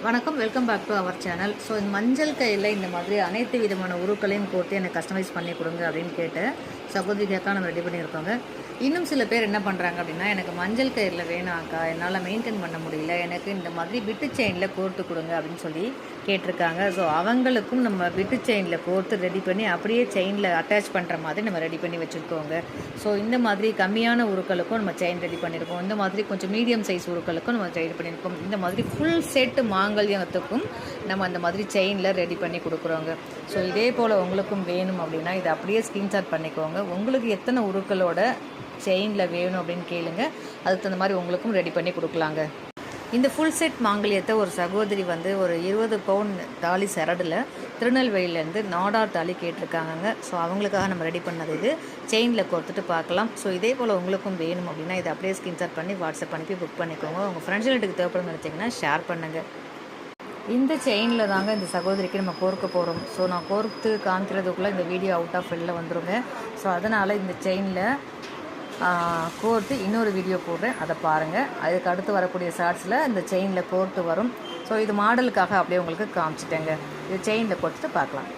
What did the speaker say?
வணக்கம், welcome back to our channel. So இந்த மஞ்சள் கயிறில் இந்த மாதிரி அனைத்து விதமான உருக்களையும் கோர்த்து எனக்கு கஸ்டமைஸ் பண்ணி கொடுங்க அப்படின்னு கேட்டு சகோதரிக்காக நம்ம ரெடி பண்ணியிருக்கோங்க. இன்னும் சில பேர் என்ன பண்ணுறாங்க அப்படின்னா, எனக்கு மஞ்சள் கயிறில் வேணாக்கா, என்னால் மெயின்டைன் பண்ண முடியல, எனக்கு இந்த மாதிரி பிட்டு செயினில் கோர்த்து கொடுங்க அப்படின்னு சொல்லி கேட்டிருக்காங்க. ஸோ அவங்களுக்கும் நம்ம பிட்டு செயினில் கோர்த்து ரெடி பண்ணி அப்படியே செயினில் அட்டாச் பண்ணுற மாதிரி நம்ம ரெடி பண்ணி வச்சுருக்கோங்க. ஸோ இந்த மாதிரி கம்மியான உருக்களுக்கும் நம்ம செயின் ரெடி பண்ணியிருக்கோம். இந்த மாதிரி கொஞ்சம் மீடியம் சைஸ் உருக்களுக்கும் நம்ம ரெடி பண்ணியிருக்கோம். இந்த மாதிரி ஃபுல் செட்டு மாங்கல்யத்துக்கும் நம்ம அந்த மாதிரி செயினில் ரெடி பண்ணி கொடுக்குறோங்க. ஸோ இதே போல் உங்களுக்கும் வேணும் அப்படின்னா இதை அப்படியே ஸ்க்ரீன்ஷாட் பண்ணிக்கோங்க. உங்களுக்கு எத்தனை உருக்களோட செயினில் வேணும் அப்படின்னு கேளுங்க. அதுக்கு தகுந்த மாதிரி உங்களுக்கும் ரெடி பண்ணி கொடுக்கலாங்க. இந்த ஃபுல் செட் மாங்கல்யத்தை ஒரு சகோதரி ஒரு 20 பவுன் தாலி சரடில் திருநெல்வேலியிலேருந்து நாடார் தாலி கேட்டிருக்காங்க. ஸோ அவங்களுக்காக நம்ம ரெடி பண்ணது இது. செயினில் கொடுத்துட்டு பார்க்கலாம். ஸோ இதே போல் உங்களுக்கும் வேணும் அப்படின்னா இதை அப்படியே ஸ்க்ரீன்ஷாட் பண்ணி வாட்ஸ்அப் அனுப்பி புக் பண்ணிக்கோங்க. உங்கள் ஃப்ரெண்ட்ஸ்களுக்கு தேவைப்படும் நினச்சிங்கன்னா ஷேர் பண்ணுங்கள். இந்த செயினில் தாங்க இந்த சகோதரிக்கு நம்ம கோர்க்க போகிறோம். ஸோ நான் கோர்த்து காமிக்கிறதுக்குள்ளே இந்த வீடியோ அவுட் ஆஃப் வெளில வந்துருங்க. ஸோ அதனால் இந்த செயினில் கோர்த்து இன்னொரு வீடியோ போடுறேன், அதை பாருங்கள். அதுக்கு அடுத்து வரக்கூடிய ஷார்ட்ஸில் இந்த செயினில் கோர்த்து வரும். ஸோ இது மாடலுக்காக அப்படியே உங்களுக்கு காமிச்சிட்டேங்க. இது செயினில் கோர்த்துட்டு பார்க்கலாம்.